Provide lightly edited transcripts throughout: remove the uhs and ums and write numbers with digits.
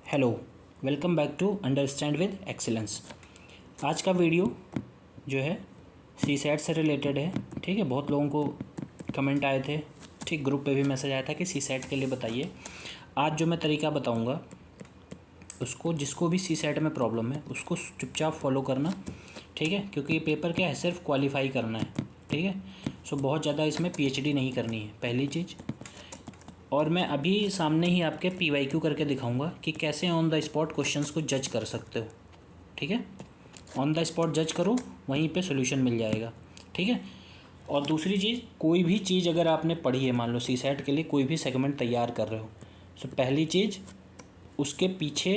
Hello, welcome back to understand with excellence. आज का video जो है सी सैट से रिलेटेड है। ठीक है, बहुत लोगों को कमेंट आए थे, ठीक, ग्रुप पे भी मैसेज आया था कि सी सैट के लिए बताइए। आज जो मैं तरीका बताऊंगा उसको, जिसको भी सी सैट में प्रॉब्लम है उसको चुपचाप फॉलो करना, ठीक है, क्योंकि ये पेपर क्या है, सिर्फ क्वालिफाई करना है। ठीक है, सो बहुत ज़्यादा इसमें पीएचडी नहीं करनी है, पहली चीज़। और मैं अभी सामने ही आपके पीवाईक्यू करके दिखाऊंगा कि कैसे ऑन द स्पॉट क्वेश्चंस को जज कर सकते हो। ठीक है, ऑन द स्पॉट जज करो, वहीं पे सॉल्यूशन मिल जाएगा। ठीक है, और दूसरी चीज़, कोई भी चीज़ अगर आपने पढ़ी है, मान लो सी सैट के लिए कोई भी सेगमेंट तैयार कर रहे हो, तो पहली चीज़ उसके पीछे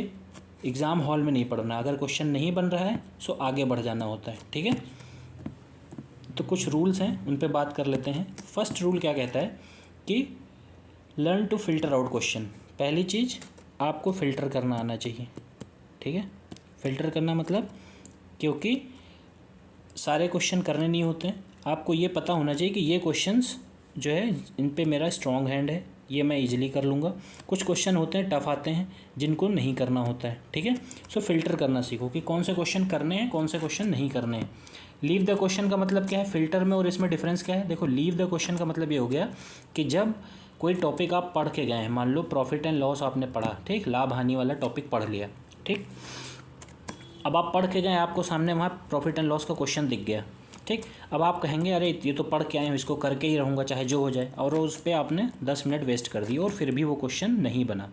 एग्ज़ाम हॉल में नहीं पढ़ना। अगर क्वेश्चन नहीं बन रहा है सो आगे बढ़ जाना होता है। ठीक है, तो कुछ रूल्स हैं, उन पे बात कर लेते हैं। फर्स्ट रूल क्या कहता है कि learn to filter out question. पहली चीज़, आपको फ़िल्टर करना आना चाहिए। ठीक है, फ़िल्टर करना मतलब, क्योंकि सारे क्वेश्चन करने नहीं होते हैं, आपको ये पता होना चाहिए कि ये क्वेश्चंस जो है इन पे मेरा स्ट्रॉन्ग हैंड है, ये मैं इजीली कर लूँगा। कुछ क्वेश्चन होते हैं, टफ आते हैं, जिनको नहीं करना होता है। ठीक है, सो फ़िल्टर करना सीखो कि कौन से क्वेश्चन करने हैं, कौन से क्वेश्चन नहीं करने हैं। लीव द क्वेश्चन का मतलब क्या है फ़िल्टर में और इसमें डिफरेंस क्या है? देखो, लीव द क्वेश्चन का मतलब ये हो गया कि जब कोई टॉपिक आप पढ़ के गए हैं, मान लो प्रॉफिट एंड लॉस आपने पढ़ा, ठीक, लाभ हानि वाला टॉपिक पढ़ लिया, ठीक, अब आप पढ़ के गए, आपको सामने वहाँ प्रॉफिट एंड लॉस का क्वेश्चन दिख गया, ठीक, अब आप कहेंगे अरे ये तो पढ़ के आए हैं, इसको करके ही रहूँगा चाहे जो हो जाए, और उस पर आपने 10 मिनट वेस्ट कर दिए और फिर भी वो क्वेश्चन नहीं बना।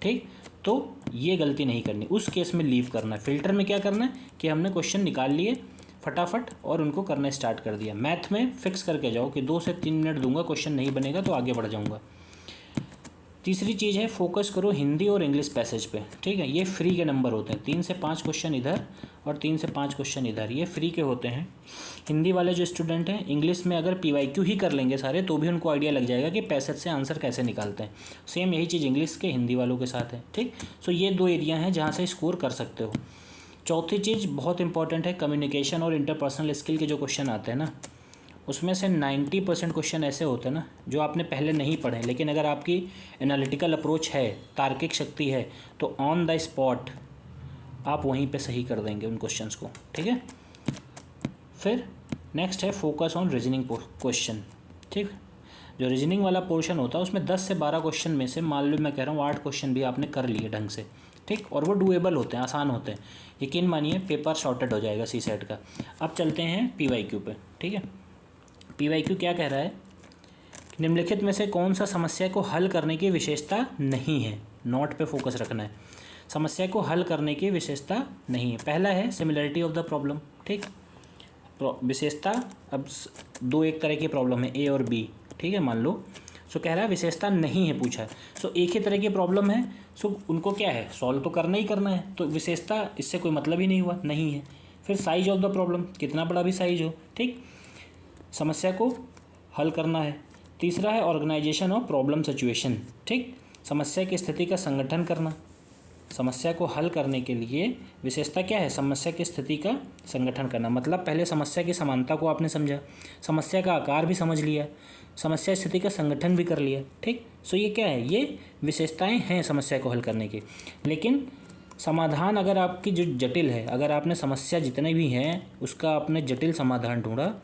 ठीक, तो ये गलती नहीं करनी, उस केस में लीव करना है। फिल्टर में क्या करना है कि हमने क्वेश्चन निकाल लिए फटाफट और उनको करना स्टार्ट कर दिया। मैथ में फिक्स करके जाओ कि 2 से 3 मिनट दूंगा, क्वेश्चन नहीं बनेगा तो आगे बढ़ जाऊंगा। तीसरी चीज़ है, फोकस करो हिंदी और इंग्लिश पैसेज पे। ठीक है, ये फ्री के नंबर होते हैं, 3 से 5 क्वेश्चन इधर और 3 से 5 क्वेश्चन इधर, ये फ्री के होते हैं। हिंदी वाले जो स्टूडेंट हैं, इंग्लिश में अगर पीवाईक्यू ही कर लेंगे सारे तो भी उनको आइडिया लग जाएगा कि पैसेज से आंसर कैसे निकालते हैं। सेम यही चीज़ इंग्लिश के हिंदी वालों के साथ है। ठीक, सो ये 2 एरिया हैं जहाँ से स्कोर कर सकते हो। चौथी चीज़ बहुत इंपॉर्टेंट है, कम्युनिकेशन और इंटरपर्सनल स्किल के जो क्वेश्चन आते हैं ना, उसमें से 90% क्वेश्चन ऐसे होते हैं ना जो आपने पहले नहीं पढ़े, लेकिन अगर आपकी एनालिटिकल अप्रोच है, तार्किक शक्ति है, तो ऑन द स्पॉट आप वहीं पे सही कर देंगे उन क्वेश्चंस को। ठीक है, फिर नेक्स्ट है फोकस ऑन रीजनिंग क्वेश्चन। ठीक, जो रीजनिंग वाला पोर्शन होता है उसमें 10 से 12 क्वेश्चन में से मान लो मैं कह रहा हूँ 8 क्वेश्चन भी आपने कर लिए ढंग से, ठीक, और वो डूएबल होते हैं, आसान होते हैं, यकीन मानिए पेपर शॉर्टेड हो जाएगा सी सेट का। अब चलते हैं पीवाईक्यू पे। ठीक है, पीवाईक्यू क्या कह रहा है, निम्नलिखित में से कौन सा समस्या को हल करने की विशेषता नहीं है? नोट पे फोकस रखना है, समस्या को हल करने की विशेषता नहीं है। पहला है सिमिलरिटी ऑफ द प्रॉब्लम। ठीक, विशेषता, अब दो एक तरह की प्रॉब्लम है, ए और बी, ठीक है, मान लो, सो कह रहा है विशेषता नहीं है पूछा है, सो एक ही तरह की प्रॉब्लम है, सो उनको क्या है, सॉल्व तो करना ही करना है, तो विशेषता इससे कोई मतलब ही नहीं हुआ, नहीं है। फिर साइज ऑफ द प्रॉब्लम, कितना बड़ा भी साइज हो, ठीक, समस्या को हल करना है। तीसरा है ऑर्गेनाइजेशन ऑफ प्रॉब्लम सिचुएशन। ठीक, समस्या की स्थिति का संगठन करना। समस्या को हल करने के लिए विशेषता क्या है, समस्या की स्थिति का संगठन करना, मतलब पहले समस्या की समानता को आपने समझा, समस्या का आकार भी समझ लिया, समस्या स्थिति का संगठन भी कर लिया। ठीक, सो ये क्या है, ये विशेषताएं हैं समस्या को हल करने की। लेकिन समाधान अगर आपकी जो जटिल है, अगर आपने समस्या जितने भी हैं उसका आपने जटिल समाधान ढूंढा,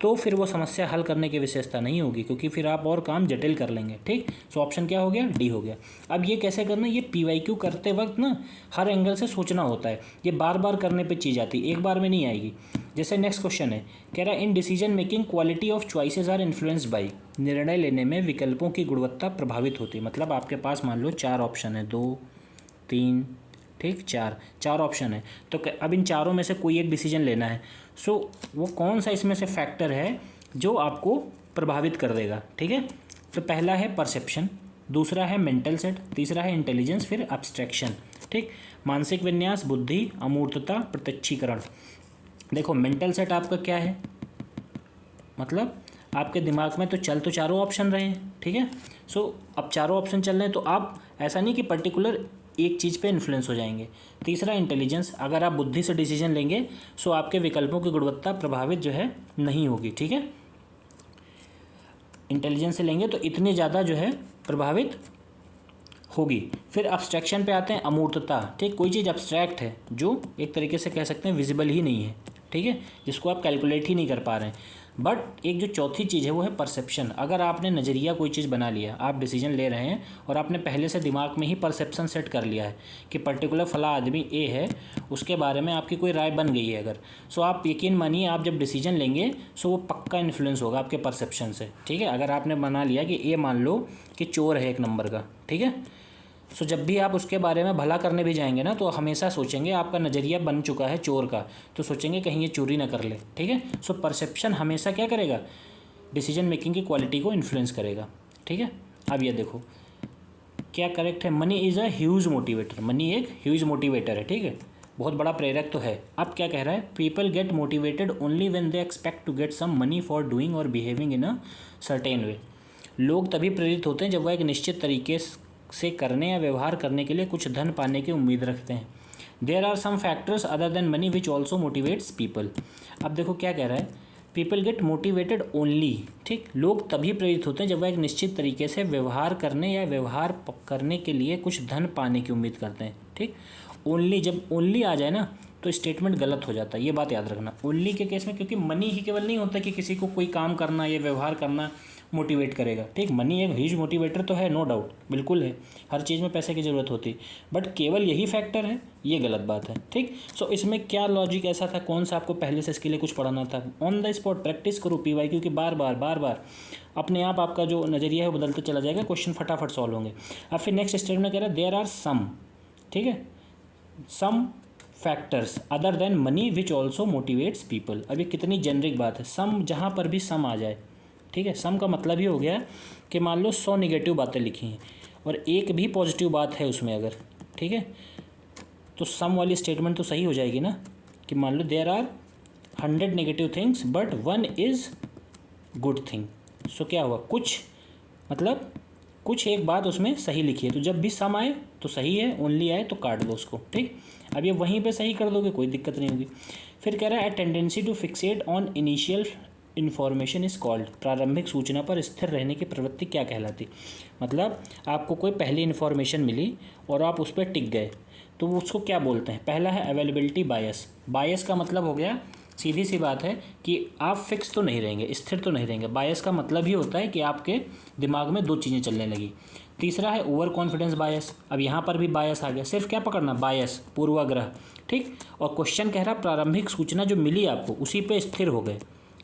तो फिर वो समस्या हल करने की विशेषता नहीं होगी, क्योंकि फिर आप और काम जटिल कर लेंगे। ठीक, सो ऑप्शन क्या हो गया, डी हो गया। अब ये कैसे करना, ये पीवाईक्यू करते वक्त ना हर एंगल से सोचना होता है, ये बार बार करने पे चीज़ आती है, एक बार में नहीं आएगी। जैसे नेक्स्ट क्वेश्चन है, कह रहा है in decision making quality of choices are influenced by, निर्णय लेने में विकल्पों की गुणवत्ता प्रभावित होती है। मतलब आपके पास मान लो 4 ऑप्शन है, 2, 3, ठीक, 4 ऑप्शन है, तो अब इन चारों में से कोई एक डिसीजन लेना है। सो वो कौन सा इसमें से फैक्टर है जो आपको प्रभावित कर देगा? ठीक है, तो पहला है परसेप्शन, दूसरा है मेंटल सेट, तीसरा है इंटेलिजेंस, फिर एब्स्ट्रैक्शन। ठीक, मानसिक विन्यास, बुद्धि, अमूर्तता, प्रत्यक्षीकरण। देखो मेंटल सेट आपका क्या है, मतलब आपके दिमाग में तो चारों ऑप्शन रहे हैं, ठीक है, सो अब चारों ऑप्शन चल रहे हैं, तो आप ऐसा नहीं कि पर्टिकुलर एक चीज़ पे इन्फ्लुएंस हो जाएंगे। तीसरा इंटेलिजेंस, अगर आप बुद्धि से डिसीजन लेंगे सो आपके विकल्पों की गुणवत्ता प्रभावित जो है नहीं होगी। ठीक है, इंटेलिजेंस से लेंगे तो इतने ज़्यादा जो है प्रभावित होगी। फिर अब्स्ट्रैक्शन पे आते हैं, अमूर्तता। ठीक, कोई चीज़ अब्स्ट्रैक्ट है जो एक तरीके से कह सकते हैं विजिबल ही नहीं है, ठीक है, जिसको आप कैलकुलेट ही नहीं कर पा रहे हैं। बट एक जो चौथी चीज़ है वो है परसेप्शन। अगर आपने नज़रिया कोई चीज़ बना लिया, आप डिसीजन ले रहे हैं और आपने पहले से दिमाग में ही परसेप्शन सेट कर लिया है कि पर्टिकुलर फला आदमी ए है, उसके बारे में आपकी कोई राय बन गई है अगर, सो आप यकीन मानिए आप जब डिसीजन लेंगे सो वो पक्का इन्फ्लुएंस होगा आपके परसेप्शन से, ठीक है। अगर आपने बना लिया कि ए मान लो कि चोर है 1 नंबर का, ठीक है, सो जब भी आप उसके बारे में भला करने भी जाएंगे ना तो हमेशा सोचेंगे, आपका नज़रिया बन चुका है चोर का, तो सोचेंगे कहीं ये चोरी ना कर ले, ठीक है। सो परसेप्शन हमेशा क्या करेगा, डिसीजन मेकिंग की क्वालिटी को इन्फ्लुएंस करेगा, ठीक है। अब ये देखो क्या करेक्ट है, money is a huge motivator. Money एक ह्यूज मोटिवेटर है, ठीक है, बहुत बड़ा प्रेरक तो है। अब क्या कह रहा है, people get motivated only when they expect to get some money for doing और behaving in a certain way. लोग तभी प्रेरित होते हैं जब वह एक निश्चित तरीके से करने या व्यवहार करने के लिए कुछ धन पाने की उम्मीद रखते हैं। There are some factors other than money which also motivates people. अब देखो क्या कह रहा है, पीपल गेट मोटिवेटेड ओनली, ठीक, लोग तभी प्रेरित होते हैं जब वह एक निश्चित तरीके से व्यवहार करने या व्यवहार करने के लिए कुछ धन पाने की उम्मीद करते हैं, ठीक। ओनली, जब ओनली आ जाए ना तो स्टेटमेंट गलत हो जाता है, ये बात याद रखना ओनली के केस में, क्योंकि मनी ही केवल नहीं होता कि किसी को कोई काम करना या व्यवहार करना मोटिवेट करेगा, ठीक। मनी एक ह्यूज मोटिवेटर तो है, नो डाउट, बिल्कुल है, हर चीज़ में पैसे की ज़रूरत होती, बट केवल यही फैक्टर है, ये गलत बात है, ठीक। सो इसमें क्या लॉजिक ऐसा था, कौन सा आपको पहले से इसके लिए कुछ पढ़ाना था, ऑन द स्पॉट प्रैक्टिस करो PY, क्योंकि बार बार अपने आप आपका जो नज़रिया है वो बदलते चला जाएगा, क्वेश्चन फटाफट सॉल्व होंगे। अब फिर नेक्स्ट स्टेटमेंट में कह रहा है देयर आर सम, ठीक है, some factors other than money which also motivates people. अब ये कितनी जेनरिक बात है, सम, जहाँ पर भी सम आ जाए, ठीक है, सम का मतलब ही हो गया कि मान लो 100 निगेटिव बातें लिखी हैं और एक भी पॉजिटिव बात है उसमें अगर, ठीक है, तो सम वाली स्टेटमेंट तो सही हो जाएगी ना, कि मान लो there are 100 negative things but 1 is good thing. So क्या हुआ, कुछ मतलब कुछ एक बात उसमें सही लिखी है, तो जब भी सम आए तो सही है, ओनली आए तो काट दो उसको, ठीक। अब ये वहीं पे सही कर दोगे, कोई दिक्कत नहीं होगी। फिर कह रहा है a tendency to fixate on initial information is called. प्रारंभिक सूचना पर स्थिर रहने की प्रवृत्ति क्या कहलाती, मतलब आपको कोई पहली इन्फॉर्मेशन मिली और आप उस पर टिक गए, तो उसको क्या बोलते हैं। पहला है अवेलेबिलिटी बायस। बायस का मतलब हो गया, सीधी सी बात है कि आप फिक्स तो नहीं रहेंगे, स्थिर तो नहीं रहेंगे। बायस का मतलब ही होता है कि आपके दिमाग में 2 चीज़ें चलने लगी। तीसरा है ओवर कॉन्फिडेंस बायस। अब यहाँ पर भी बायस आ गया, सिर्फ क्या पकड़ना, बायस, पूर्वाग्रह, ठीक। और क्वेश्चन कह रहा प्रारंभिक सूचना जो मिली आपको उसी पे स्थिर हो गए,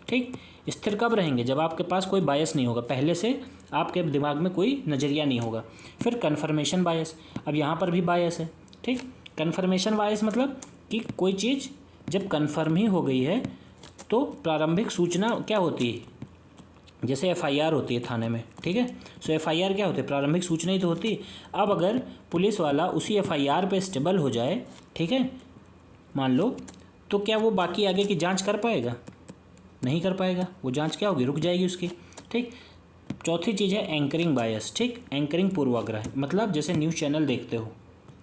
ठीक। स्थिर कब रहेंगे, जब आपके पास कोई बायस नहीं होगा, पहले से आपके दिमाग में कोई नज़रिया नहीं होगा। फिर कन्फर्मेशन बायस, अब यहाँ पर भी बायस है, ठीक। कन्फर्मेशन बायस मतलब कि कोई चीज़ जब कन्फर्म ही हो गई है तो प्रारंभिक सूचना क्या होती है, जैसे FIR होती है थाने में, ठीक है। सो FIR क्या होती है, प्रारंभिक सूचना ही तो होती है। अब अगर पुलिस वाला उसी FIR पे स्टेबल हो जाए, ठीक है, मान लो, तो क्या वो बाकी आगे की जांच कर पाएगा, नहीं कर पाएगा, वो जांच क्या होगी, रुक जाएगी उसकी, ठीक। चौथी चीज़ है एंकरिंग बायस, ठीक। एंकरिंग पूर्वाग्रह, मतलब जैसे न्यूज़ चैनल देखते हो,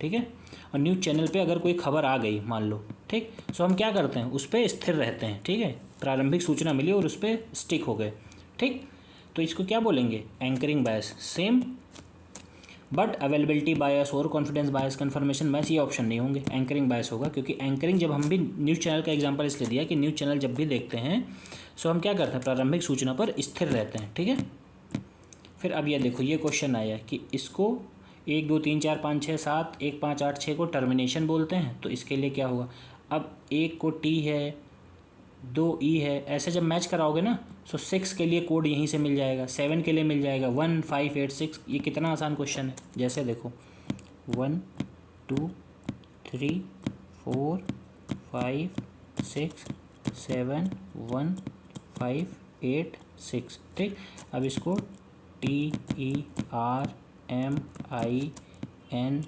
ठीक है, और न्यूज़ चैनल पे अगर कोई खबर आ गई मान लो, ठीक, सो हम क्या करते हैं, उस पर स्थिर रहते हैं, ठीक है। प्रारंभिक सूचना मिली और उस पर स्टिक हो गए, ठीक। तो इसको क्या बोलेंगे, anchoring bias. Same but availability bias, over confidence bias, confirmation bias, ये ऑप्शन नहीं होंगे, एंकरिंग बायस होगा। क्योंकि एंकरिंग, जब हम भी न्यूज़ चैनल का एग्जांपल इसलिए दिया कि न्यूज़ चैनल जब भी देखते हैं सो हम क्या करते हैं, प्रारंभिक सूचना पर स्थिर रहते हैं, ठीक है। फिर अब ये देखो, ये क्वेश्चन आया कि इसको 1 2 3 4 5 6 7 1 5 8 6 को टर्मिनेशन बोलते हैं, तो इसके लिए क्या होगा, अब 1 को T है, 2 E है, ऐसे जब मैच कराओगे ना, सो 6 के लिए कोड यहीं से मिल जाएगा, 7 के लिए मिल जाएगा 1 5 8 6। ये कितना आसान क्वेश्चन है, जैसे देखो 1 2 3 4 5 6 7 1 5 8 6, ठीक। अब इसको TERMINATION,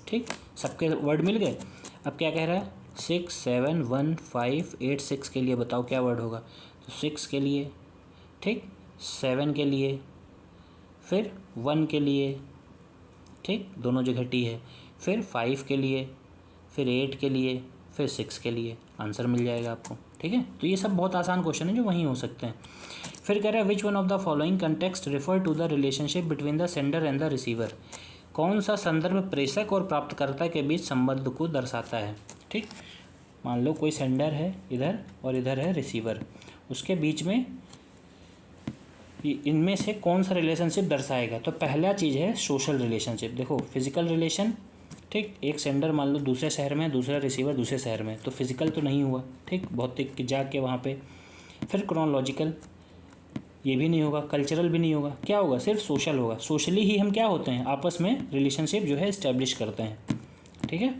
ठीक, सबके वर्ड मिल गए। अब क्या कह रहा है, 6 7 1 5 8 6 के लिए बताओ क्या वर्ड होगा, तो 6 के लिए, ठीक, 7 के लिए, फिर 1 के लिए, ठीक, दोनों जगह T है, फिर 5 के लिए, फिर 8 के लिए, फिर 6 के लिए, आंसर मिल जाएगा आपको, ठीक है। तो ये सब बहुत आसान क्वेश्चन है जो वहीं हो सकते हैं। फिर कह रहा है which one of the following context refer to the relationship between the sender and the receiver. कौन सा संदर्भ प्रेषक और प्राप्तकर्ता के बीच संबंध को दर्शाता है। ठीक, मान लो कोई सेंडर है इधर और इधर है रिसीवर, उसके बीच में इनमें से कौन सा रिलेशनशिप दर्शाएगा। तो पहला चीज़ है सोशल रिलेशनशिप। देखो फिजिकल रिलेशन, ठीक, एक सेंडर मान लो दूसरे शहर में, दूसरा रिसीवर दूसरे शहर में, तो फिजिकल तो नहीं हुआ, ठीक, भौतिक जाके वहाँ पे। फिर क्रोनोलॉजिकल, ये भी नहीं होगा, कल्चरल भी नहीं होगा, क्या होगा, सिर्फ सोशल होगा। सोशली ही हम क्या होते हैं, आपस में रिलेशनशिप जो है इस्टेब्लिश करते हैं। ठीक है,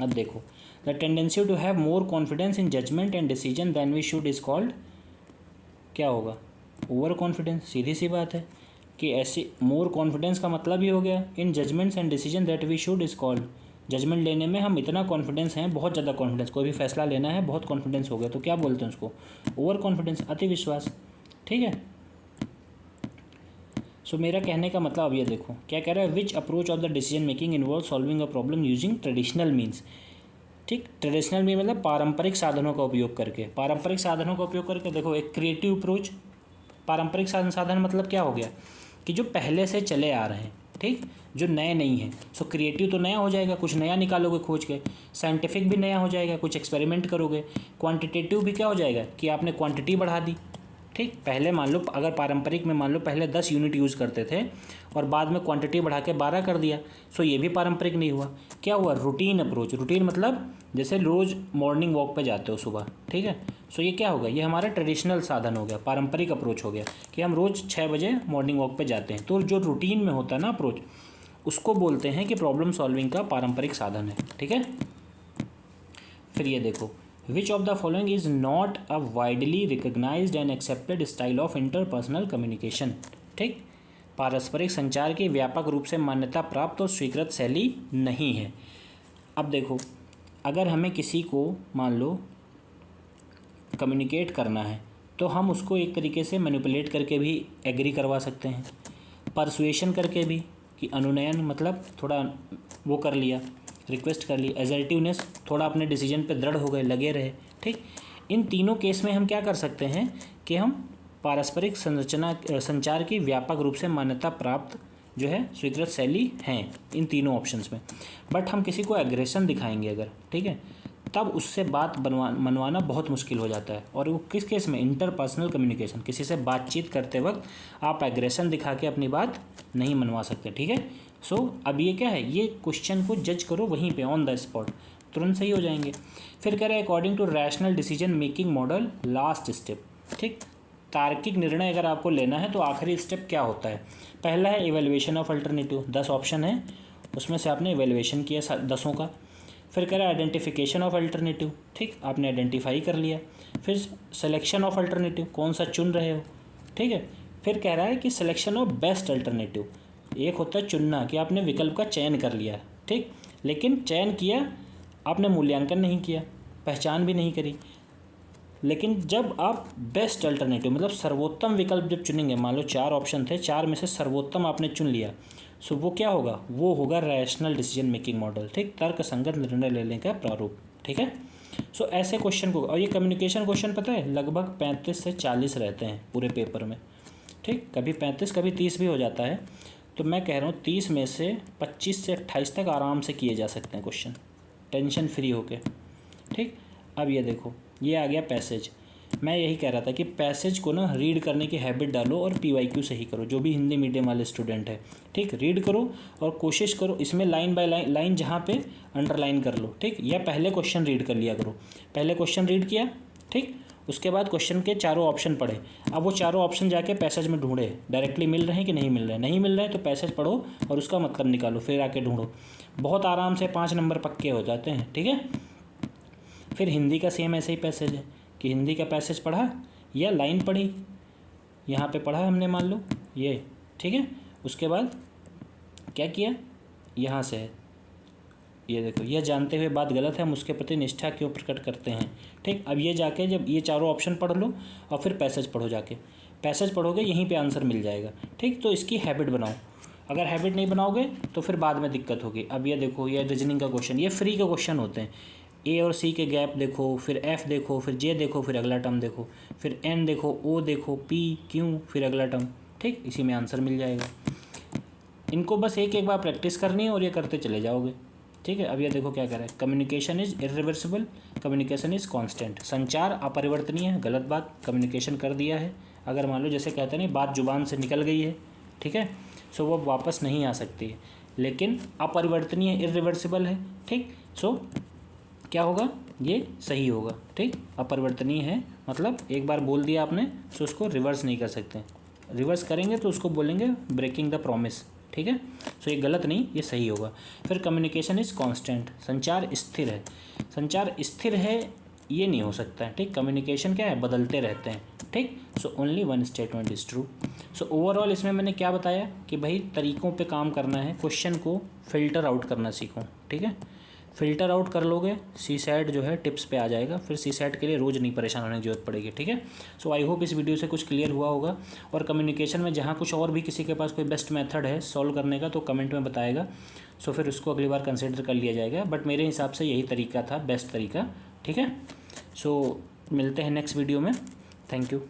अब देखो the tendency to have more confidence in judgement and decision than we should is called, क्या होगा, ओवर कॉन्फिडेंस। सीधी सी बात है कि ऐसे मोर कॉन्फिडेंस का मतलब ही हो गया in judgements and decision that we should is called, judgement लेने में हम इतना कॉन्फिडेंस हैं, बहुत ज़्यादा कॉन्फिडेंस, कोई भी फैसला लेना है बहुत कॉन्फिडेंस हो गया, तो क्या बोलते हैं उसको, ओवर कॉन्फिडेंस, अति विश्वास। ठीक है, सो मेरा कहने का मतलब अब ये देखो क्या कह रहा है, which approach of the decision making involve solving a problem using traditional means. ठीक, ट्रेडिशनल मीन मतलब पारंपरिक साधनों का उपयोग करके। पारंपरिक साधनों का उपयोग करके देखो, एक क्रिएटिव अप्रोच, पारंपरिक साधन मतलब क्या हो गया कि जो पहले से चले आ रहे हैं, ठीक, जो नए नहीं हैं। सो क्रिएटिव तो नया हो जाएगा, कुछ नया निकालोगे खोज के। साइंटिफिक भी नया हो जाएगा, कुछ एक्सपेरिमेंट करोगे। क्वांटिटेटिव भी क्या हो जाएगा कि आपने क्वांटिटी बढ़ा दी। ठीक, पहले मान लो अगर पारंपरिक में मान लो पहले 10 यूनिट यूज़ करते थे और बाद में क्वांटिटी बढ़ा के 12 कर दिया, सो ये भी पारंपरिक नहीं हुआ। क्या हुआ, रूटीन अप्रोच। रूटीन मतलब जैसे रोज़ मॉर्निंग वॉक पे जाते हो सुबह, ठीक है, सो ये क्या होगा, ये हमारा ट्रेडिशनल साधन हो गया, पारंपरिक अप्रोच हो गया कि हम रोज़ 6 बजे मॉर्निंग वॉक पे जाते हैं। तो जो रूटीन में होता है ना अप्रोच, उसको बोलते हैं कि प्रॉब्लम सॉल्विंग का पारंपरिक साधन है। ठीक है, फिर ये देखो, which of the following is not a widely recognised and accepted style of interpersonal communication. ठीक, पारस्परिक संचार की व्यापक रूप से मान्यता प्राप्त और स्वीकृत शैली नहीं है। अब देखो, अगर हमें किसी को मान लो कम्युनिकेट करना है तो हम उसको एक तरीके से मैनिपुलेट करके भी एग्री करवा सकते हैं, परसुएशन करके भी, कि अनुनयन मतलब थोड़ा वो कर लिया, रिक्वेस्ट कर ली, एजर्टिवनेस, थोड़ा अपने डिसीजन पे दृढ़ हो गए, लगे रहे। ठीक, इन तीनों केस में हम क्या कर सकते हैं कि हम पारस्परिक संचार की व्यापक रूप से मान्यता प्राप्त जो है स्वीकृत शैली हैं इन तीनों ऑप्शंस में। बट हम किसी को एग्रेशन दिखाएंगे अगर, ठीक है, तब उससे बात मनवाना बहुत मुश्किल हो जाता है। और वो किस केस में, इंटरपर्सनल कम्युनिकेशन, किसी से बातचीत करते वक्त आप एग्रेशन दिखा के अपनी बात नहीं मनवा सकते। ठीक है, सो अब ये क्या है, ये क्वेश्चन को जज करो वहीं पे ऑन द स्पॉट, तुरंत सही हो जाएंगे। फिर कह रहे हैं according to rational decision making model last step. ठीक, तार्किक निर्णय अगर आपको लेना है तो आखिरी स्टेप क्या होता है। पहला है इवेल्युएशन ऑफ अल्टरनेटिव, 10 ऑप्शन है उसमें से आपने इवेल्युएशन किया 10 का। फिर कह रहा है आइडेंटिफिकेशन ऑफ अल्टरनेटिव, ठीक, आपने आइडेंटिफाई कर लिया। फिर सिलेक्शन ऑफ अल्टरनेटिव, कौन सा चुन रहे हो। ठीक है, फिर कह रहा है कि सिलेक्शन ऑफ बेस्ट अल्टरनेटिव, एक होता है चुनना कि आपने विकल्प का चयन कर लिया, ठीक, लेकिन चयन किया, आपने मूल्यांकन नहीं किया, पहचान भी नहीं करी। लेकिन जब आप बेस्ट अल्टरनेटिव मतलब सर्वोत्तम विकल्प जब चुनेंगे, मान लो 4 ऑप्शन थे, 4 में से सर्वोत्तम आपने चुन लिया, सो वो क्या होगा, वो होगा रैशनल डिसीजन मेकिंग मॉडल। ठीक, तर्क संगत निर्णय लेने का प्रारूप। ठीक है, सो ऐसे क्वेश्चन को, और ये कम्युनिकेशन क्वेश्चन पता है लगभग 35 से 40 रहते हैं पूरे पेपर में। ठीक, कभी 35 कभी 30 भी हो जाता है। तो मैं कह रहा हूँ 30 में से 25 से 28 तक आराम से किए जा सकते हैं क्वेश्चन, टेंशन फ्री होके। ठीक, अब ये देखो, ये आ गया पैसेज। मैं यही कह रहा था कि पैसेज को ना रीड करने की हैबिट डालो और PYQ से ही करो, जो भी हिंदी मीडियम वाले स्टूडेंट है। ठीक, रीड करो और कोशिश करो इसमें लाइन बाय लाइन जहाँ पे अंडरलाइन कर लो। ठीक, या पहले क्वेश्चन रीड कर लिया करो, पहले क्वेश्चन रीड किया, ठीक, उसके बाद क्वेश्चन के चारों ऑप्शन पढ़े। अब वो चारों ऑप्शन जाके पैसेज में ढूंढे, डायरेक्टली मिल रहे हैं कि नहीं मिल रहे हैं, नहीं मिल रहे हैं तो पैसेज पढ़ो और उसका मतलब निकालो, फिर आके ढूंढो। बहुत आराम से 5 नंबर पक्के हो जाते हैं। ठीक है, फिर हिंदी का सेम ऐसे ही पैसेज है कि हिंदी का पैसेज पढ़ा या लाइन पढ़ी, यहाँ पे पढ़ा हमने मान लो ये, ठीक है, उसके बाद क्या किया, यहाँ से है ये देखो, यह जानते हुए बात गलत है, हम उसके प्रति निष्ठा क्यों प्रकट करते हैं। ठीक, अब ये जाके जब ये चारों ऑप्शन पढ़ लो और फिर पैसेज पढ़ो, जाके पैसेज पढ़ोगे यहीं पे आंसर मिल जाएगा। ठीक, तो इसकी हैबिट बनाओ, अगर हैबिट नहीं बनाओगे तो फिर बाद में दिक्कत होगी। अब ये देखो, ये रीजनिंग का क्वेश्चन, ये फ्री के क्वेश्चन होते हैं, ए और सी के गैप देखो, फिर एफ देखो, फिर जे देखो, फिर अगला टर्म देखो, फिर एन देखो, ओ देखो, पी क्यू, फिर अगला टर्म। ठीक, इसी में आंसर मिल जाएगा। इनको बस एक एक बार प्रैक्टिस करनी है और ये करते चले जाओगे। ठीक है, अब ये देखो क्या कह रहा है, communication is irreversible, communication is constant. संचार अपरिवर्तनीय है, गलत बात, कम्युनिकेशन कर दिया है। अगर मान लो जैसे कहते हैं नहीं, बात जुबान से निकल गई है, ठीक है, सो वो वापस नहीं आ सकती है, लेकिन अपरिवर्तनीय इरिवर्सिबल है। ठीक, सो क्या होगा, ये सही होगा। ठीक, अपरिवर्तनीय है मतलब एक बार बोल दिया आपने तो उसको रिवर्स नहीं कर सकते, रिवर्स करेंगे तो उसको बोलेंगे ब्रेकिंग द प्रॉमिस। ठीक है, सो ये गलत नहीं, ये सही होगा। फिर कम्युनिकेशन इज़ कांस्टेंट, संचार स्थिर है। संचार स्थिर है ये नहीं हो सकता है। ठीक, कम्युनिकेशन क्या है, बदलते रहते हैं। ठीक, so only one statement is true. So overall इसमें मैंने क्या बताया कि भाई तरीक़ों पे काम करना है, क्वेश्चन को फ़िल्टर आउट करना सीखो। ठीक है, फ़िल्टर आउट कर लोगे, सी सेट जो है टिप्स पे आ जाएगा, फिर सी सेट के लिए रोज़ नहीं परेशान होने की जरूरत पड़ेगी। ठीक है, सो आई होप इस वीडियो से कुछ क्लियर हुआ होगा। और कम्युनिकेशन में जहाँ कुछ और भी किसी के पास कोई बेस्ट मेथड है सॉल्व करने का तो कमेंट में बताएगा, सो फिर उसको अगली बार कंसिडर कर लिया जाएगा। बट मेरे हिसाब से यही तरीका था बेस्ट तरीका। ठीक है, सो मिलते हैं नेक्स्ट वीडियो में। Thank you.